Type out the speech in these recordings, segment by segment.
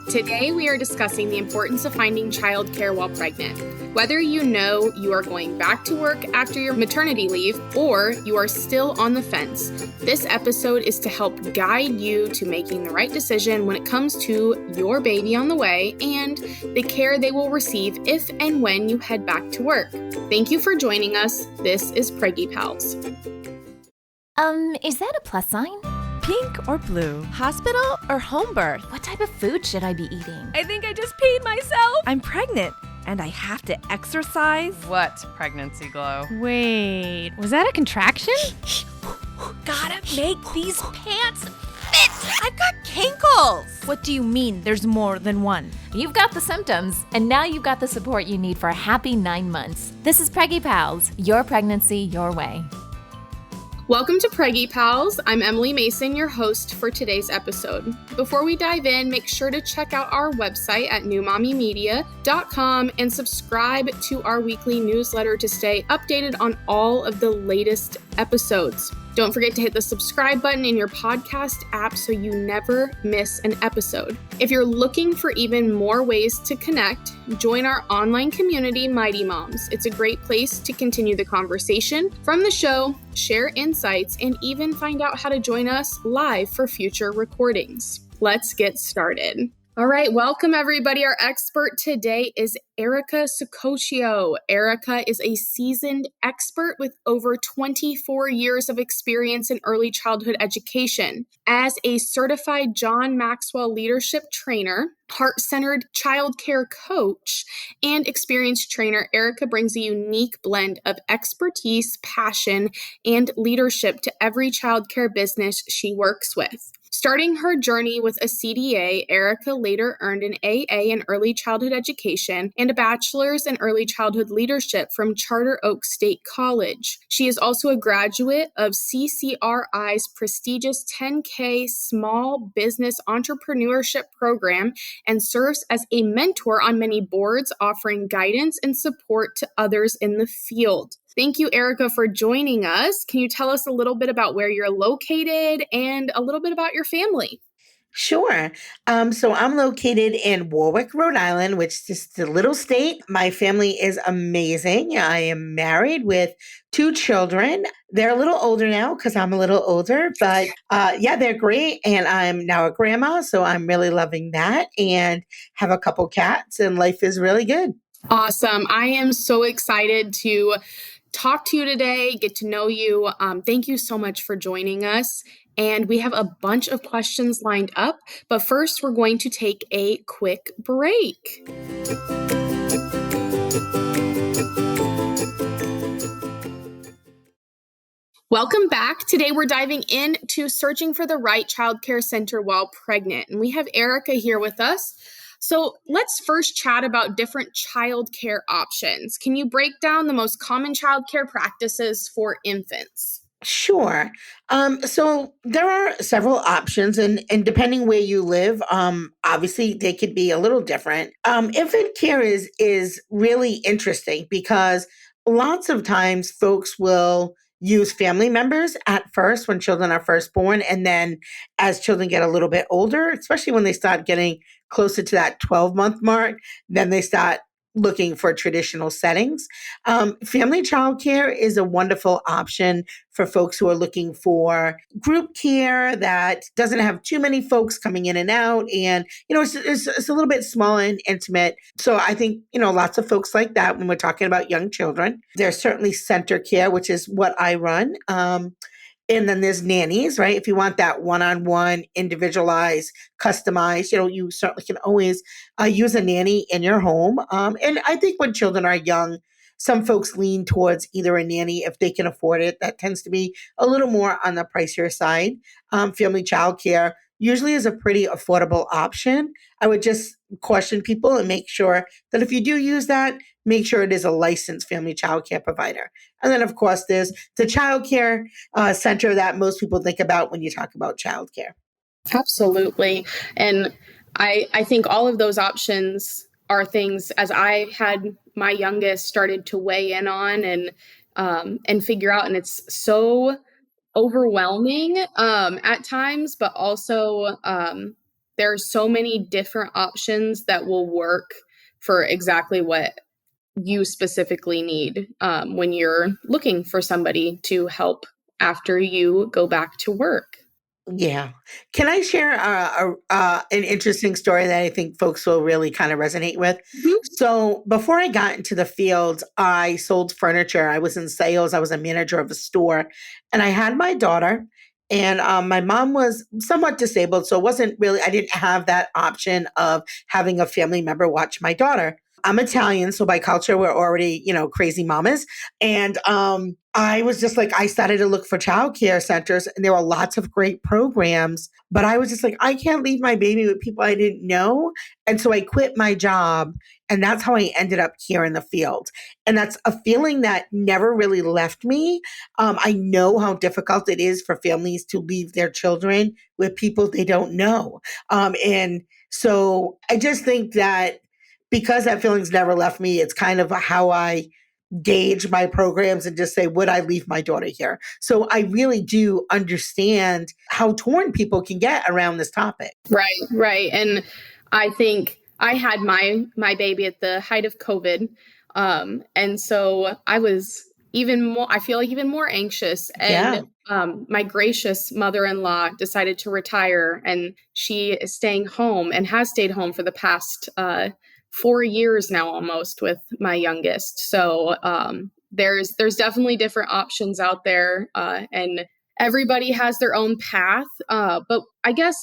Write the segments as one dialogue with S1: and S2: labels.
S1: Today, we are discussing the importance of finding childcare while pregnant. Whether you know you are going back to work after your maternity leave or you are still on the fence, this episode is to help guide you to making the right decision when it comes to your baby on the way and the care they will receive if and when you head back to work. Thank you for joining us. This is Preggy Pals.
S2: Is that a plus sign?
S3: Pink or blue?
S4: Hospital or home birth?
S2: What type of food should I be eating?
S4: I think I just peed myself.
S3: I'm pregnant and I have to exercise.
S5: What pregnancy glow?
S6: Wait, was that a contraction?
S4: Gotta make these pants fit. I've got kinkles.
S6: What do you mean there's more than one?
S2: You've got the symptoms, and now you've got the support you need for a happy 9 months. This is Preggy Pals, your pregnancy, your way.
S1: Welcome to Preggy Pals. I'm Emily Mason, your host for today's episode. Before we dive in, make sure to check out our website at newmommymedia.com and subscribe to our weekly newsletter to stay updated on all of the latest episodes. Don't forget to hit the subscribe button in your podcast app so you never miss an episode. If you're looking for even more ways to connect, join our online community, Mighty Moms. It's a great place to continue the conversation from the show, share insights, and even find out how to join us live for future recordings. Let's get started. All right, welcome everybody. Our expert today is Erica Sococcio. Erica is a seasoned expert with over 24 years of experience in early childhood education. As a certified John Maxwell leadership trainer, heart-centered childcare coach, and experienced trainer, Erica brings a unique blend of expertise, passion, and leadership to every childcare business she works with. Starting her journey with a CDA, Erica later earned an AA in early childhood education and a bachelor's in early childhood leadership from Charter Oak State College. She is also a graduate of CCRI's prestigious 10K Small Business Entrepreneurship Program and serves as a mentor on many boards, offering guidance and support to others in the field. Thank you, Erica, for joining us. Can you tell us a little bit about where you're located and a little bit about your family?
S7: Sure. So I'm located in Warwick, Rhode Island, which is just a little state. My family is amazing. I am married with 2 children. They're a little older now because I'm a little older, but they're great. And I'm now a grandma, so I'm really loving that and have a couple cats and life is really good.
S1: Awesome. I am so excited to talk to you today, get to know you. Thank you so much for joining us. And we have a bunch of questions lined up, but first we're going to take a quick break. Welcome back. Today we're diving into searching for the right childcare center while pregnant. And we have Erica here with us. So let's first chat about different childcare options. Can you break down the most common childcare practices for infants?
S7: Sure. So there are several options and depending where you live, obviously they could be a little different. Infant care is really interesting because lots of times folks will use family members at first when children are first born. And then as children get a little bit older, especially when they start getting closer to that 12-month mark, then they start looking for traditional settings. Family childcare is a wonderful option for folks who are looking for group care that doesn't have too many folks coming in and out. And, it's a little bit small and intimate. So I think, lots of folks like that when we're talking about young children. There's certainly center care, which is what I run. And then there's nannies, right? If you want that one-on-one, individualized, customized, you certainly can always use a nanny in your home. And I think when children are young, some folks lean towards either a nanny if they can afford it. That tends to be a little more on the pricier side. Family childcare usually is a pretty affordable option. I would just caution people and make sure that if you do use that, make sure it is a licensed family childcare provider. And then, of course, there's the childcare center that most people think about when you talk about childcare.
S1: Absolutely. And I think all of those options are things, as I had my youngest, started to weigh in on and figure out. And it's so overwhelming at times, but also there are so many different options that will work for exactly what you specifically need when you're looking for somebody to help after you go back to work.
S7: Yeah. Can I share an interesting story that I think folks will really kind of resonate with?
S1: Mhm.
S7: So, before I got into the field, I sold furniture. I was in sales. I was a manager of a store, and I had my daughter. And my mom was somewhat disabled, so it wasn't really. I didn't have that option of having a family member watch my daughter. I'm Italian, so by culture we're already, crazy mamas. And I was just like, I started to look for childcare centers, and there were lots of great programs. But I was just like, I can't leave my baby with people I didn't know. And so I quit my job. And that's how I ended up here in the field. And that's a feeling that never really left me. I know how difficult it is for families to leave their children with people they don't know. And so I just think that because that feeling's never left me, it's kind of how I gauge my programs and just say, would I leave my daughter here? So I really do understand how torn people can get around this topic.
S1: Right, right. And I think I had my baby at the height of COVID. And so I was even more, I feel like even more anxious. And
S7: Yeah.
S1: my gracious mother-in-law decided to retire, and she is staying home and has stayed home for the past 4 years now almost with my youngest. So there's definitely different options out there, and everybody has their own path. But I guess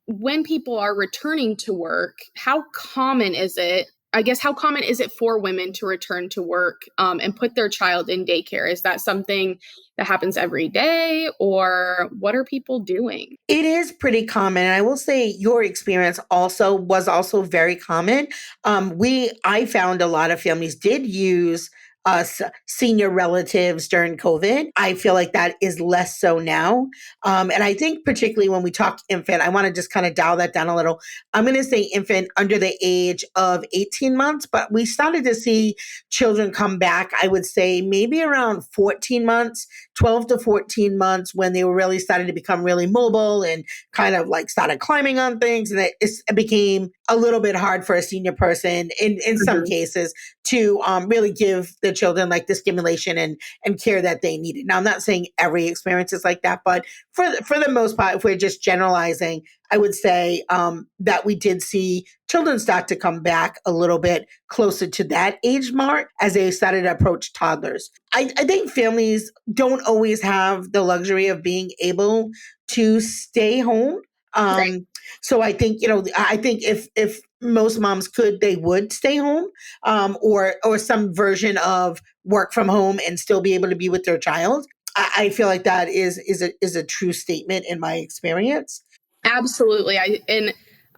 S1: when people are returning to work, how common is it? I guess how common is it for women to return to work and put their child in daycare? Is that something that happens every day, or what are people doing?
S7: It is pretty common. And I will say your experience was also very common. I found a lot of families did use us senior relatives during COVID. I feel like that is less so now. And I think particularly when we talk infant, I want to just kind of dial that down a little. I'm going to say infant under the age of 18 months, but we started to see children come back, I would say maybe around 14 months, 12 to 14 months, when they were really starting to become really mobile and kind of like started climbing on things. And it became a little bit hard for a senior person in some cases to really give the children like the stimulation and care that they needed. Now, I'm not saying every experience is like that, but for the most part, if we're just generalizing, I would say that we did see children start to come back a little bit closer to that age mark as they started to approach toddlers. I think families don't always have the luxury of being able to stay home.
S1: Right.
S7: So I think, I think if most moms could, they would stay home, or some version of work from home and still be able to be with their child. I feel like that is a true statement in my experience.
S1: Absolutely. So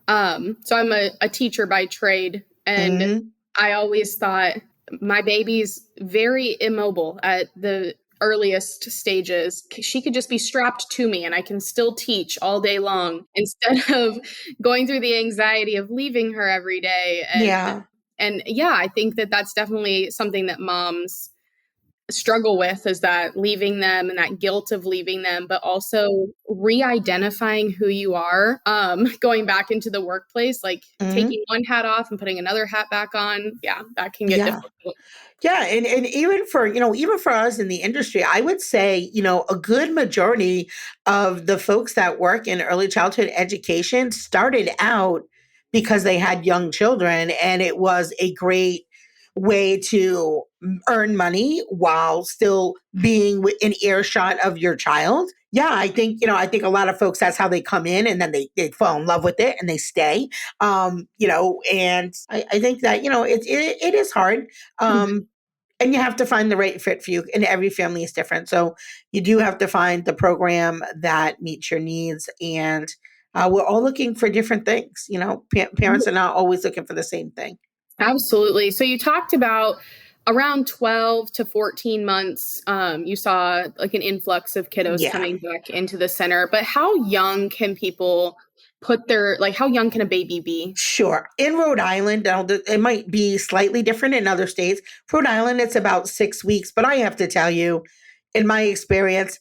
S1: I'm a teacher by trade, and
S7: Hmm.
S1: I always thought my baby's very immobile at the earliest stages. She could just be strapped to me and I can still teach all day long instead of going through the anxiety of leaving her every day.
S7: Yeah.
S1: And yeah, I think that that's definitely something that moms struggle with, is that leaving them and that guilt of leaving them, but also re-identifying who you are, going back into the workplace, like
S7: Hmm.
S1: taking one hat off and putting another hat back on. Yeah, that can get
S7: Yeah.
S1: difficult.
S7: Yeah, and even for us in the industry, I would say, a good majority of the folks that work in early childhood education started out because they had young children, and it was a great way to earn money while still being in earshot of your child. Yeah, I think a lot of folks, that's how they come in, and then they fall in love with it and they stay. And I think that, it is hard.
S1: Mhm.
S7: Um, and you have to find the right fit for you, and every family is different. So you do have to find the program that meets your needs. And we're all looking for different things. Parents are not always looking for the same thing.
S1: Absolutely. So you talked about around 12 to 14 months, you saw like an influx of kiddos
S7: Yeah.
S1: coming back into the center. But how young can people how young can a baby be?
S7: Sure. In Rhode Island, now, it might be slightly different in other states. Rhode Island, it's about 6 weeks. But I have to tell you, in my experience,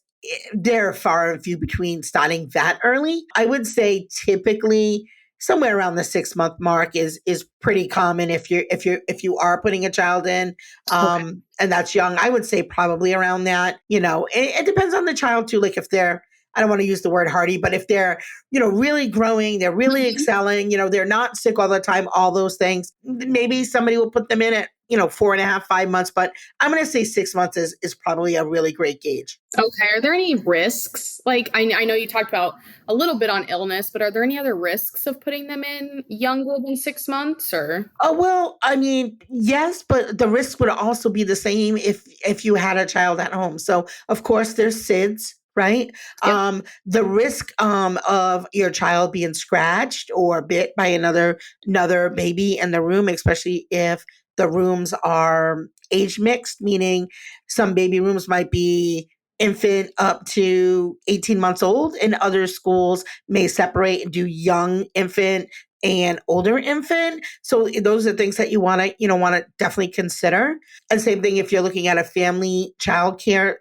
S7: they're far and few between starting that early. I would say typically somewhere around the 6 month mark is pretty common if you are putting a child in. And that's young. I would say probably around that. It depends on the child too. Like if they're, I don't want to use the word hardy, but if they're, really growing, they're really excelling, they're not sick all the time, all those things, maybe somebody will put them in at, 4.5, 5 months. But I'm going to say 6 months is probably a really great gauge.
S1: Okay. Are there any risks? Like, I know you talked about a little bit on illness, but are there any other risks of putting them in younger than 6 months or?
S7: Oh, well, I mean, yes, but the risk would also be the same if you had a child at home. So, of course, there's SIDS, right?
S1: Yep.
S7: The risk of your child being scratched or bit by another baby in the room, especially if the rooms are age mixed, meaning some baby rooms might be infant up to 18 months old, and other schools may separate and do young infant and older infant. So those are things that you want to definitely consider. And same thing if you're looking at a family childcare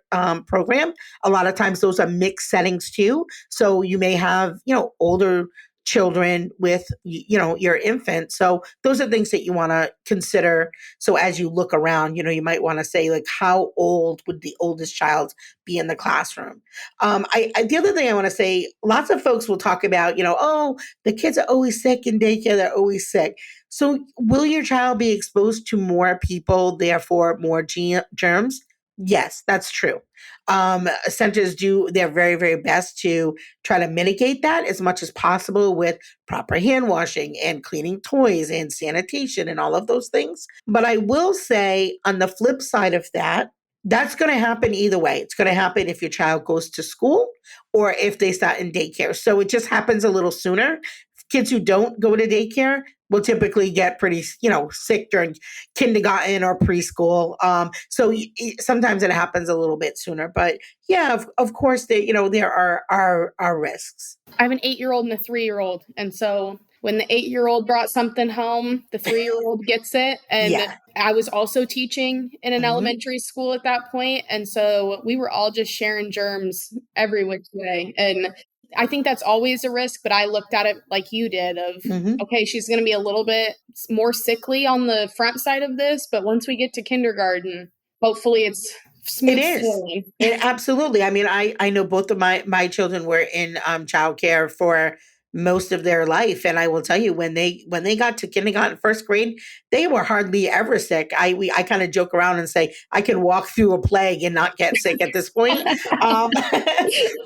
S7: program. A lot of times those are mixed settings too. So you may have older children with your infant. So those are things that you want to consider. So as you look around, you might want to say like, how old would the oldest child be in the classroom? The other thing I want to say, lots of folks will talk about, oh, the kids are always sick in daycare, they're always sick. So will your child be exposed to more people, therefore more germs? Yes, that's true. Centers do their very, very best to try to mitigate that as much as possible with proper hand washing and cleaning toys and sanitation and all of those things. But I will say on the flip side of that, that's going to happen either way. It's going to happen if your child goes to school or if they start in daycare. So it just happens a little sooner. Kids who don't go to daycare will typically get pretty, sick during kindergarten or preschool. Sometimes it happens a little bit sooner, but yeah, of course, there are risks.
S1: I have an 8-year-old and a 3-year-old. And so when the 8-year-old brought something home, the 3-year-old gets it. And
S7: Yeah.
S1: I was also teaching in an
S7: Mhm.
S1: elementary school at that point. And so we were all just sharing germs every which way. And I think that's always a risk, but I looked at it like you did of,
S7: Mhm.
S1: okay, she's going to be a little bit more sickly on the front side of this, but once we get to kindergarten, hopefully it's
S7: It
S1: smooth
S7: is.
S1: sailing.
S7: Absolutely. I mean, I know both of my children were in childcare for most of their life, and I will tell you when they got to kindergarten, first grade, they were hardly ever sick. I kind of joke around and say I can walk through a plague and not get sick at this point. Um,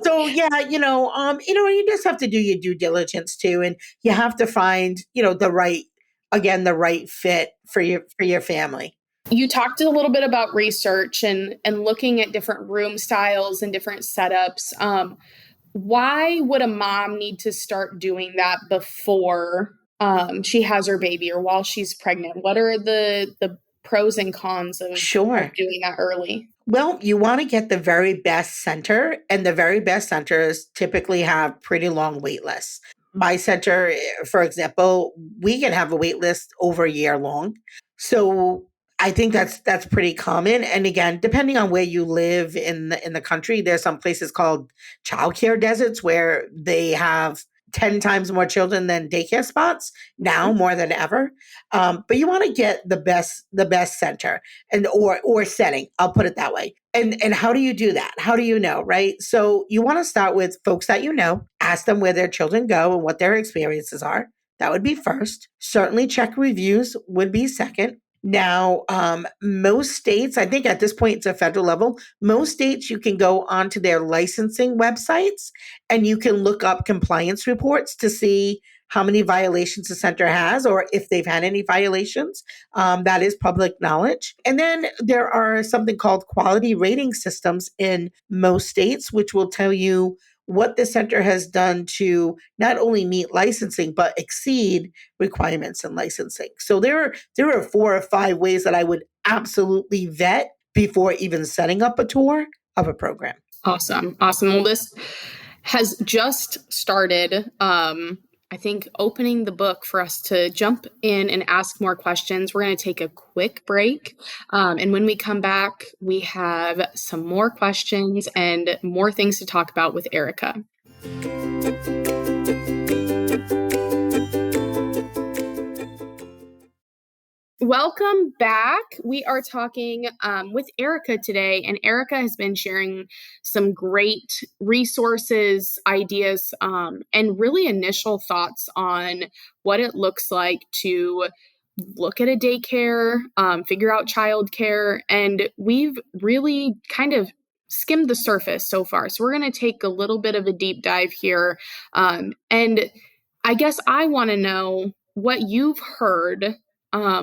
S7: so yeah, you just have to do your due diligence too, and you have to find the right fit for your family.
S1: You talked a little bit about research and looking at different room styles and different setups. Why would a mom need to start doing that before she has her baby or while she's pregnant? What are the pros and cons of
S7: Sure.
S1: doing that early?
S7: Well, you want to get the very best center, and the very best centers typically have pretty long wait lists. My center, for example, we can have a wait list over a year long. So I think that's pretty common. And again, depending on where you live in the country, there's some places called childcare deserts where they have 10 times more children than daycare spots now more than ever. But you want to get the best center and or setting. I'll put it that way. And how do you do that? How do you know, right? So you want to start with folks that you know, ask them where their children go and what their experiences are. That would be first. Certainly check reviews would be second. Now, most states, I think at this point it's a federal level, most states you can go onto their licensing websites and you can look up compliance reports to see how many violations the center has or if they've had any violations. That is public knowledge. And then there are something called quality rating systems in most states, which will tell you what the center has done to not only meet licensing, but exceed requirements in licensing. So there are 4 or 5 ways that I would absolutely vet before even setting up a tour of a program.
S1: Awesome. Well, this has just started. I think opening the book for us to jump in and ask more questions. We're going to take a quick break. And when we come back, we have some more questions and more things to talk about with Erica. Welcome back. We are talking with Erica today, and Erica has been sharing some great resources, ideas, and really initial thoughts on what it looks like to look at a daycare, figure out childcare, and we've really kind of skimmed the surface so far. So we're going to take a little bit of a deep dive here, and I guess I want to know what you've heard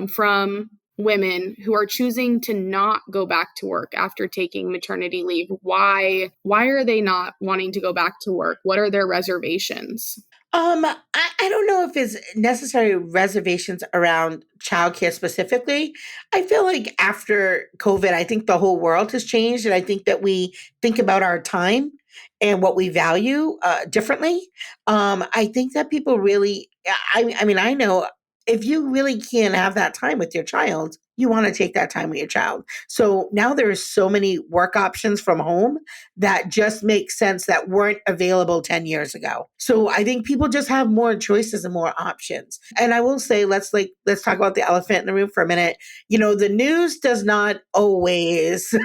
S1: from women who are choosing to not go back to work after taking maternity leave. Why are they not wanting to go back to work? What are their reservations?
S7: I don't know if it's necessary reservations around childcare specifically. I feel like after COVID, I think the whole world has changed, and I think that we think about our time and what we value differently. I think that people really, I mean, I know if you really can't have that time with your child, you want to take that time with your child. So now there's so many work options from home that just make sense that weren't available 10 years ago. So I think people just have more choices and more options. And I will say, let's talk about the elephant in the room for a minute. You know, the news does not always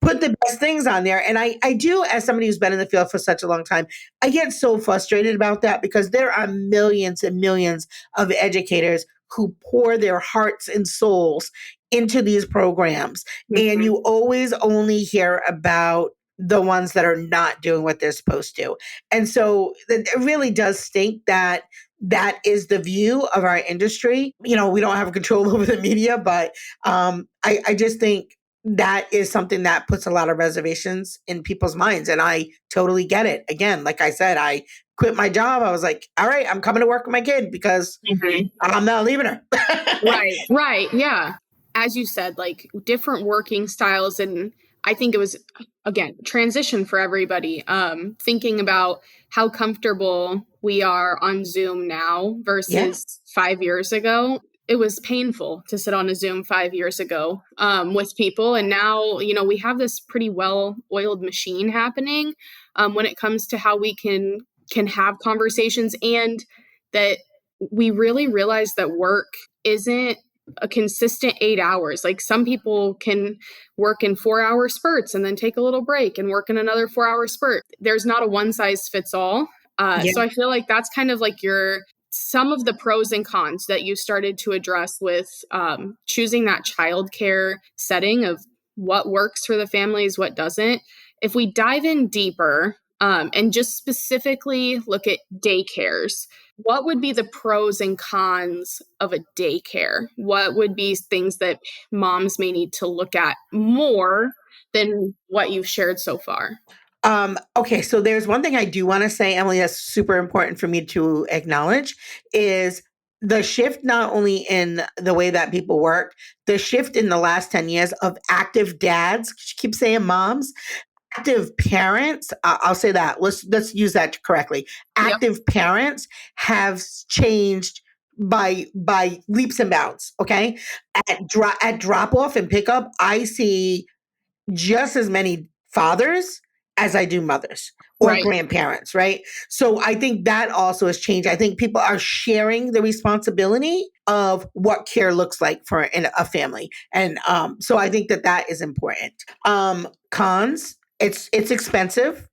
S7: put the best things on there. And I do, as somebody who's been in the field for such a long time, I get so frustrated about that because there are millions and millions of educators who pour their hearts and souls into these programs. And you always only hear about the ones that are not doing what they're supposed to. And so it really does stink that that is the view of our industry. You know, we don't have control over the media, but I just think that is something that puts a lot of reservations in people's minds. And I totally get it. Again, like I said, I quit my job. I was like, all right, I'm coming to work with my kid because I'm not leaving her.
S1: Right. Yeah. As you said, like different working styles. And I think it was, again, transition for everybody. Thinking about how comfortable we are on Zoom now versus 5 years ago. It was painful to sit on a Zoom 5 years ago with people. And now, you know, we have this pretty well-oiled machine happening when it comes to how we can have conversations, and that we really realize that work isn't a consistent 8 hours. Like some people can work in 4-hour spurts and then take a little break and work in another 4-hour spurt. There's not a one size fits all. So I feel like that's kind of like some of the pros and cons that you started to address with choosing that childcare setting of what works for the families, what doesn't. If we dive in deeper and just specifically look at daycares, what would be the pros and cons of a daycare? What would be things that moms may need to look at more than what you've shared so far?
S7: Okay, so there's one thing I do want to say, Emily, that's super important for me to acknowledge is the shift not only in the way that people work, the shift in the last 10 years of active dads, keep saying moms, active parents, I'll say that. Let's use that correctly. Active parents have changed by leaps and bounds, okay? At drop off and pickup, I see just as many fathers as I do mothers or grandparents, right? So I think that also has changed. I think people are sharing the responsibility of what care looks like for a family. And so I think that that is important. Cons, it's expensive.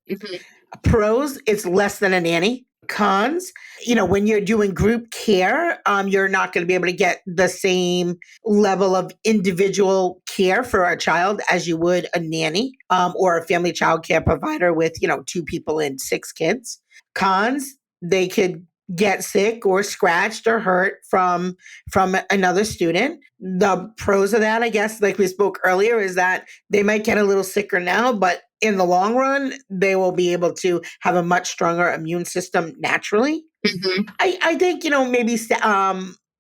S7: Pros, it's less than a nanny. Cons, you know, when you're doing group care, you're not going to be able to get the same level of individual care for a child as you would a nanny or a family child care provider with, you know, 2 people and 6 kids. Cons, they could get sick or scratched or hurt from another student. The pros of that, I guess, like we spoke earlier, is that they might get a little sicker now, but in the long run, they will be able to have a much stronger immune system naturally. I think, you know, maybe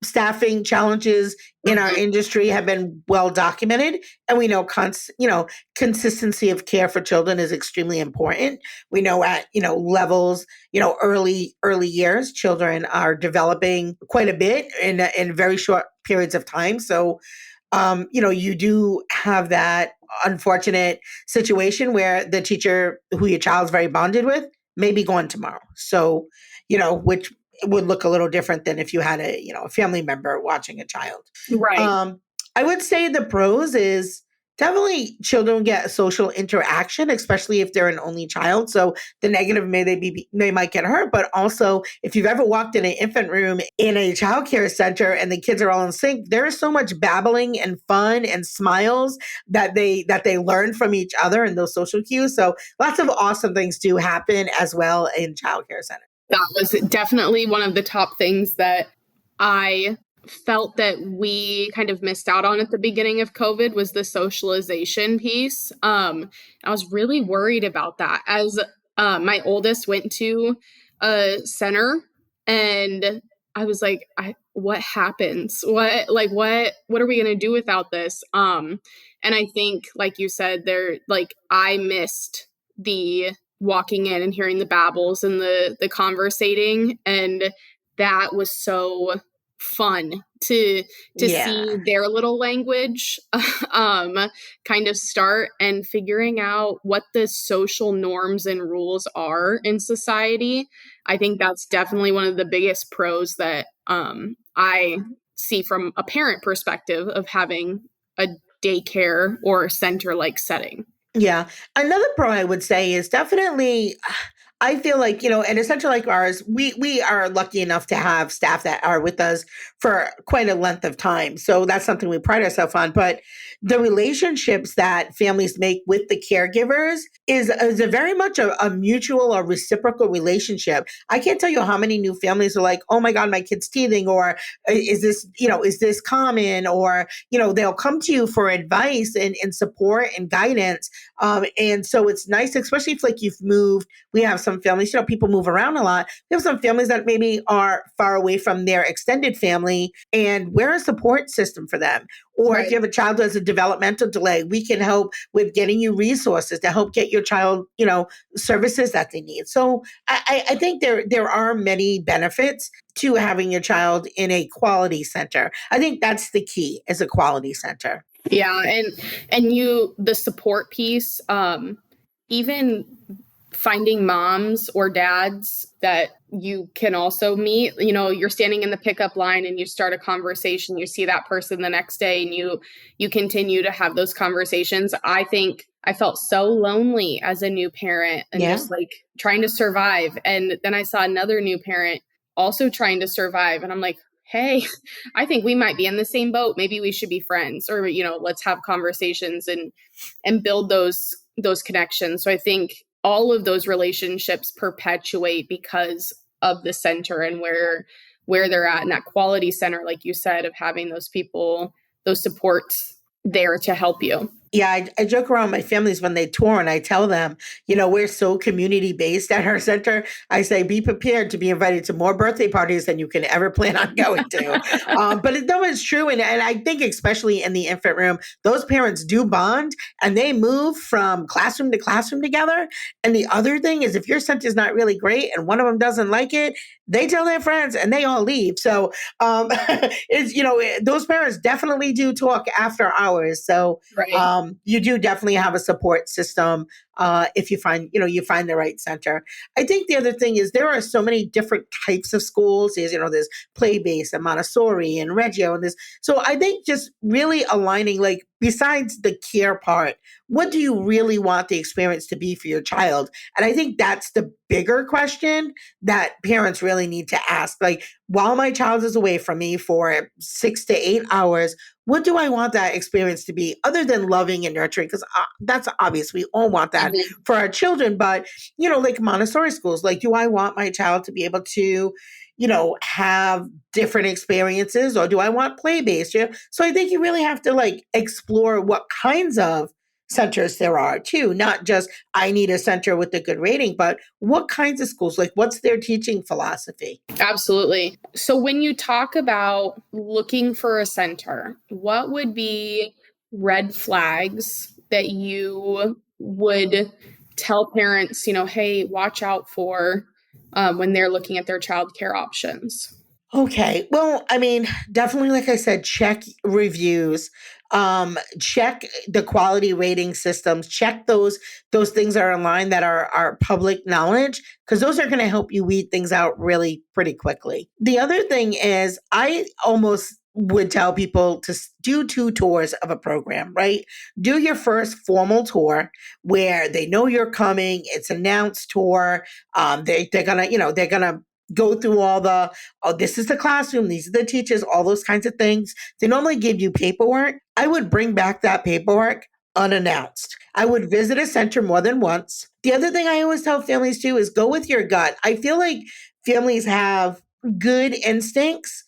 S7: staffing challenges in our industry have been well documented. And we know, consistency of care for children is extremely important. We know at, you know, levels, you know, early years, children are developing quite a bit in very short periods of time. So, you know, you do have that unfortunate situation where the teacher who your child's very bonded with may be gone tomorrow. So, you know, which would look a little different than if you had a family member watching a child.
S1: Right.
S7: I would say the pros is definitely children get social interaction, especially if they're an only child. So the negative they might get hurt, but also if you've ever walked in an infant room in a childcare center and the kids are all in sync, there is so much babbling and fun and smiles that they learn from each other in those social cues. So lots of awesome things do happen as well in childcare centers.
S1: That was definitely one of the top things that I felt that we kind of missed out on at the beginning of COVID was the socialization piece. I was really worried about that as my oldest went to a center, and I was like, what happens? What are we going to do without this? And I think, like you said, I missed the walking in and hearing the babbles and the conversating, and that was so fun to
S7: Yeah.
S1: see their little language um kind of start, and figuring out what the social norms and rules are in society. I think that's definitely one of the biggest pros that I see from a parent perspective of having a daycare or center like setting.
S7: Yeah. Another pro I would say is definitely I feel like, at a center like ours, we are lucky enough to have staff that are with us for quite a length of time. So that's something we pride ourselves on. But the relationships that families make with the caregivers is a very much a mutual or reciprocal relationship. I can't tell you how many new families are like, oh my God, my kid's teething, or is this common? Or, they'll come to you for advice and support and guidance. And so it's nice, especially if like you've moved. We have some families, people move around a lot. We have some families that maybe are far away from their extended family, and we're a support system for them. Or if you have a child who has a developmental delay, we can help with getting you resources to help get your child, services that they need. So I think there are many benefits to having your child in a quality center. I think that's the key, is a quality center.
S1: Yeah, and the support piece, even finding moms or dads that you can also meet. You're standing in the pickup line and you start a conversation, you see that person the next day, and you continue to have those conversations. I think I felt so lonely as a new parent and just like trying to survive. And then I saw another new parent also trying to survive, and I'm like, hey, I think we might be in the same boat. Maybe we should be friends, or let's have conversations and build those connections. So I think all of those relationships perpetuate because of the center and where they're at in that quality center, like you said, of having those people, those supports there to help you.
S7: Yeah, I joke around my families when they tour, and I tell them, we're so community based at our center. I say, be prepared to be invited to more birthday parties than you can ever plan on going to. But it's true. And I think especially in the infant room, those parents do bond and they move from classroom to classroom together. And the other thing is, if your center is not really great and one of them doesn't like it, they tell their friends and they all leave. So those parents definitely do talk after hours. So
S1: Right.
S7: you do definitely have a support system if you find the right center. I think the other thing is there are so many different types of schools. There's play-based and Montessori and Reggio and this. So I think just really aligning, like, besides the care part, what do you really want the experience to be for your child? And I think that's the bigger question that parents really need to ask. Like, while my child is away from me for 6 to 8 hours, what do I want that experience to be, other than loving and nurturing? Because that's obvious. We all want that for our children. But, like Montessori schools, like, do I want my child to be able to, have different experiences, or do I want play-based? So I think you really have to like explore what kinds of centers there are too, not just I need a center with a good rating, but what kinds of schools, like what's their teaching philosophy?
S1: Absolutely. So when you talk about looking for a center, what would be red flags that you would tell parents, hey, watch out for when they're looking at their childcare options?
S7: Okay. Well, I mean, definitely, like I said, check reviews, check the quality rating systems, check those things that are online that are public knowledge, because those are going to help you weed things out really pretty quickly. The other thing is, I almost would tell people to do 2 tours of a program, right? Do your first formal tour where they know you're coming. It's announced tour. They're gonna, they're gonna go through all the, oh, this is the classroom, these are the teachers, all those kinds of things. They normally give you paperwork. I would bring back that paperwork unannounced. I would visit a center more than once. The other thing I always tell families too is go with your gut. I feel like families have good instincts.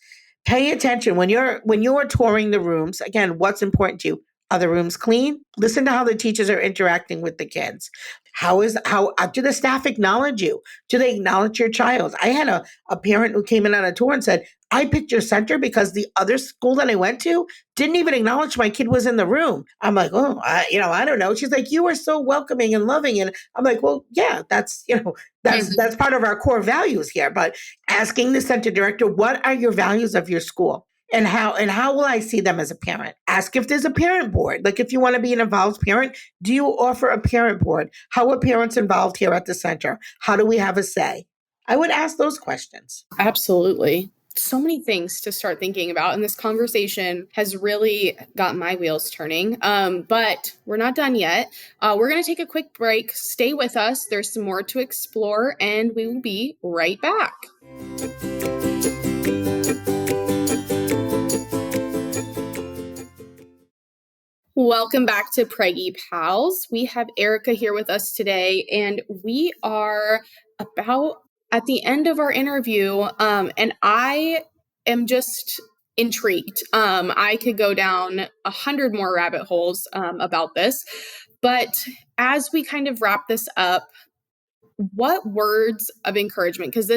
S7: Pay attention when you're touring the rooms. Again, what's important to you? Are the rooms clean? Listen to how the teachers are interacting with the kids. How do the staff acknowledge you? Do they acknowledge your child? I had a parent who came in on a tour and said, I picked your center because the other school that I went to didn't even acknowledge my kid was in the room. I'm like, oh, I don't know. She's like, you were so welcoming and loving. And I'm like, well, yeah, that's part of our core values here. But asking the center director, what are your values of your school? And how will I see them as a parent? Ask if there's a parent board. Like if you want to be an involved parent, do you offer a parent board? How are parents involved here at the center? How do we have a say? I would ask those questions.
S1: Absolutely. So many things to start thinking about. And this conversation has really got my wheels turning. But we're not done yet. We're going to take a quick break. Stay with us. There's some more to explore, and we will be right back. Welcome back to Preggy Pals. We have Erica here with us today, and we are about at the end of our interview, and I am just intrigued. I could go down 100 more rabbit holes about this, but as we kind of wrap this up, what words of encouragement? Because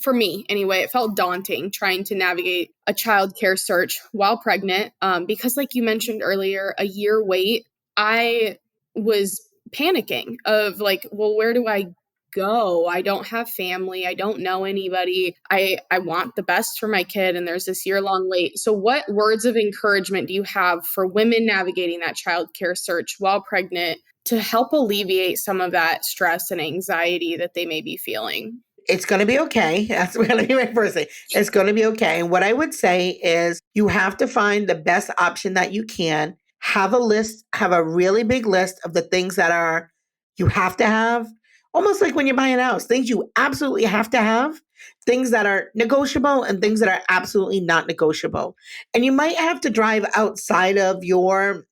S1: for me anyway, it felt daunting trying to navigate a childcare search while pregnant. Because, like you mentioned earlier, a year wait, I was panicking of like, well, where do I go? I don't have family. I don't know anybody. I want the best for my kid, and there's this year-long wait. So what words of encouragement do you have for women navigating that childcare search while pregnant to help alleviate some of that stress and anxiety that they may be feeling?
S7: It's going to be okay. That's going to be my first thing. It's going to be okay. And what I would say is you have to find the best option that you can. Have a list, have a really big list of the things that are you have to have. Almost like when you're buying a house, things you absolutely have to have, things that are negotiable and things that are absolutely not negotiable. And you might have to drive outside of your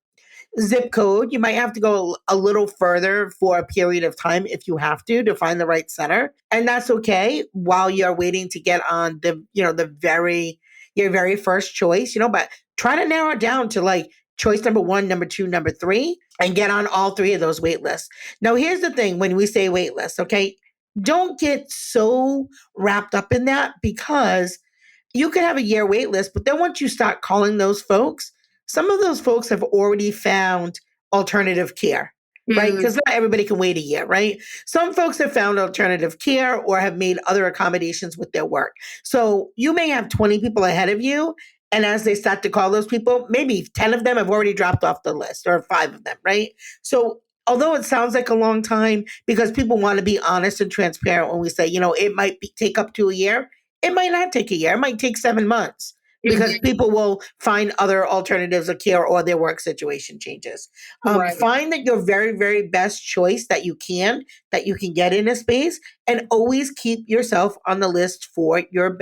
S7: zip code. You might have to go a little further for a period of time if you have to find the right center. And that's okay while you're waiting to get on your very first choice, but try to narrow it down to like choice number 1, number 2, number 3, and get on all 3 of those wait lists. Now, here's the thing when we say wait list, okay? Don't get so wrapped up in that because you could have a year wait list, but then once you start calling those folks, some of those folks have already found alternative care, right? Because not everybody can wait a year, right? Some folks have found alternative care or have made other accommodations with their work. So you may have 20 people ahead of you. And as they start to call those people, maybe 10 of them have already dropped off the list or 5 of them, right? So although it sounds like a long time because people want to be honest and transparent when we say, it might take up to a year, it might not take a year. It might take 7 months because people will find other alternatives of care or their work situation changes.
S1: Right.
S7: Find that your very, very best choice that you can get in a space, and always keep yourself on the list for your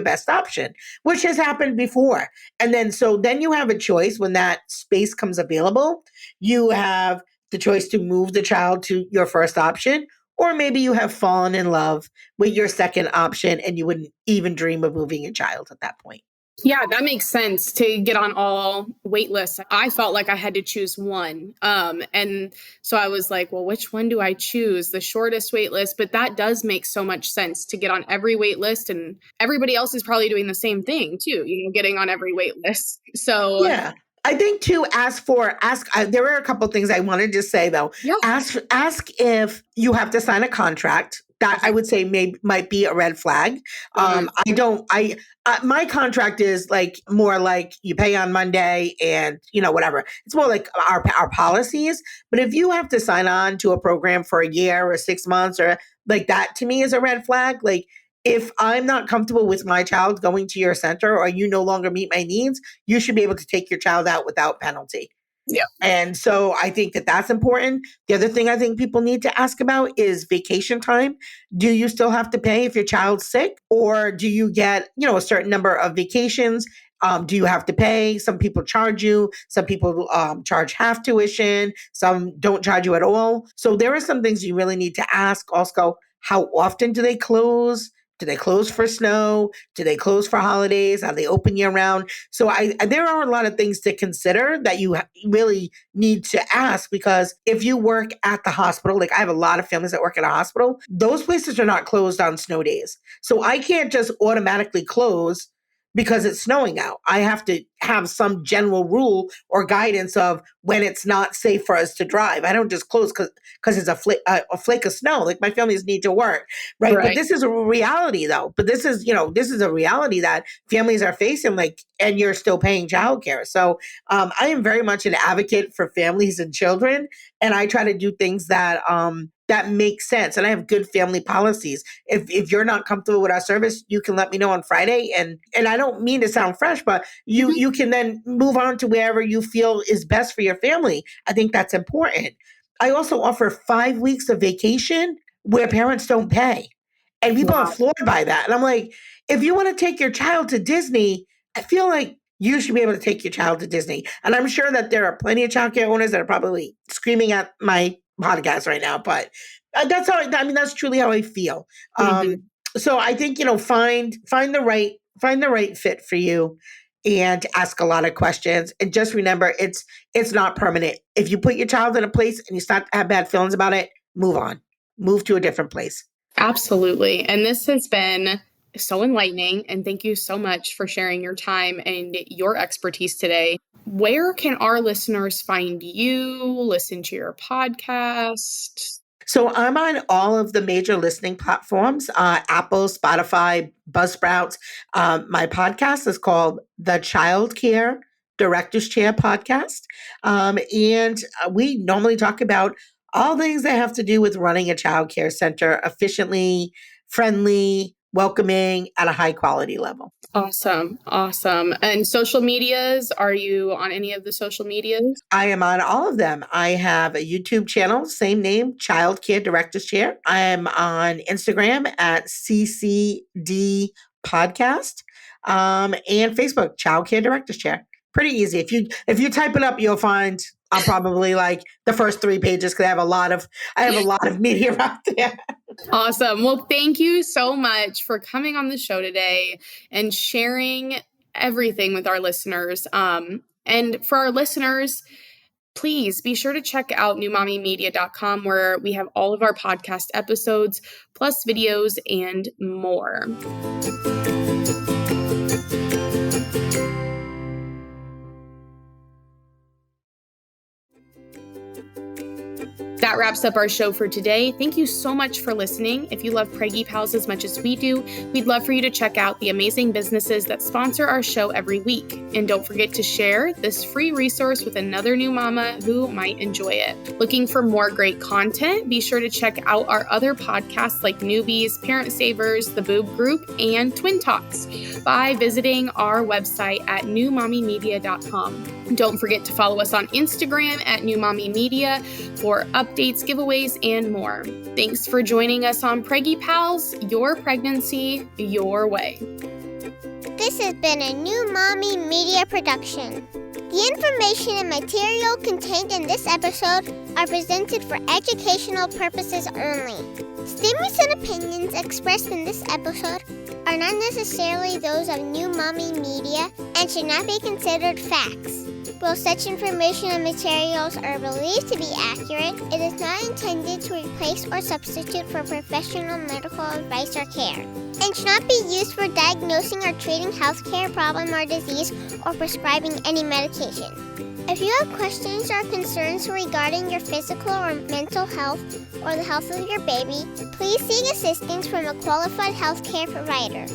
S7: best option, which has happened before. And then you have a choice when that space comes available. You have the choice to move the child to your first option, or maybe you have fallen in love with your second option and you wouldn't even dream of moving a child at that point.
S1: Yeah, that makes sense to get on all wait lists. I felt like I had to choose one. And so I was like, well, which one do I choose? The shortest wait list. But that does make so much sense to get on every wait list. And everybody else is probably doing the same thing too, getting on every wait list. So
S7: yeah. I think too, there were a couple things I wanted to say though.
S1: Yeah.
S7: Ask if you have to sign a contract. That I would say might be a red flag. My contract is like more like you pay on Monday and whatever. It's more like our policies. But if you have to sign on to a program for a year or 6 months or like that, to me is a red flag. Like if I'm not comfortable with my child going to your center or you no longer meet my needs, you should be able to take your child out without penalty.
S1: Yeah.
S7: And so I think that that's important. The other thing I think people need to ask about is vacation time. Do you still have to pay if your child's sick, or do you get, a certain number of vacations? Do you have to pay? Some people charge you. Some people charge half tuition. Some don't charge you at all. So there are some things you really need to ask. Also, how often do they close? Do they close for snow? Do they close for holidays? Are they open year round? So there are a lot of things to consider that you really need to ask, because if you work at the hospital, like I have a lot of families that work at a hospital, those places are not closed on snow days. So I can't just automatically close because it's snowing out. I have to have some general rule or guidance of when it's not safe for us to drive. I don't just close because it's a flake of snow. Like my families need to work, right? But this is a reality though. But this is a reality that families are facing, like, and you're still paying childcare. So I am very much an advocate for families and children. And I try to do things that make sense. And I have good family policies. If you're not comfortable with our service, you can let me know on Friday. And I don't mean to sound fresh, but you can then move on to wherever you feel is best for your family. I think that's important. I also offer 5 weeks of vacation where parents don't pay. And people are floored by that. And I'm like, if you want to take your child to Disney, I feel like you should be able to take your child to Disney. And I'm sure that there are plenty of childcare owners that are probably screaming at my podcast right now, but that's truly how I feel. So I think, find the right fit for you and ask a lot of questions. And just remember, it's not permanent. If you put your child in a place and you start to have bad feelings about it, move on, move to a different place.
S1: Absolutely. And this has been so enlightening. And thank you so much for sharing your time and your expertise today. Where can our listeners find you, listen to your podcast?
S7: So I'm on all of the major listening platforms, Apple, Spotify, Buzzsprouts. My podcast is called the Childcare Director's Chair Podcast. And we normally talk about all things that have to do with running a childcare center efficiently, friendly, welcoming, at a high quality level.
S1: Awesome. And social medias, are you on any of the social medias?
S7: I am on all of them. I have a YouTube channel, same name, Childcare Director's Chair. I am on Instagram at CCD Podcast, and Facebook, Childcare Director's Chair. Pretty easy. If you type it up, you'll find I'm probably like the first 3 pages because I have a lot of media out there.
S1: Awesome. Well, thank you so much for coming on the show today and sharing everything with our listeners. And for our listeners, please be sure to check out newmommymedia.com, where we have all of our podcast episodes, plus videos and more. That wraps up our show for today. Thank you so much for listening. If you love Preggy Pals as much as we do, we'd love for you to check out the amazing businesses that sponsor our show every week. And don't forget to share this free resource with another new mama who might enjoy it. Looking for more great content? Be sure to check out our other podcasts like Newbies, Parent Savers, The Boob Group, and Twin Talks by visiting our website at newmommymedia.com. Don't forget to follow us on Instagram at newmommymedia for updates, giveaways, and more. Thanks for joining us on Preggy Pals, your pregnancy, your way.
S8: This has been a New Mommy Media production. The information and material contained in this episode are presented for educational purposes only. Statements and opinions expressed in this episode are not necessarily those of New Mommy Media and should not be considered facts. While such information and materials are believed to be accurate, it is not intended to replace or substitute for professional medical advice or care. and should not be used for diagnosing or treating healthcare problem or disease or prescribing any medication. If you have questions or concerns regarding your physical or mental health or the health of your baby, please seek assistance from a qualified healthcare provider.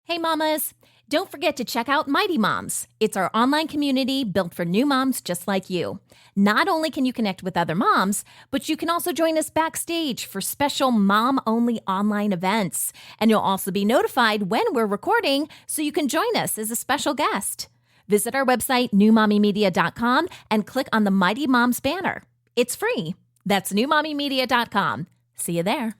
S2: Hey mamas, don't forget to check out Mighty Moms. It's our online community built for new moms just like you. Not only can you connect with other moms, but you can also join us backstage for special mom-only online events. And you'll also be notified when we're recording so you can join us as a special guest. Visit our website, newmommymedia.com, and click on the Mighty Moms banner. It's free. That's newmommymedia.com. See you there.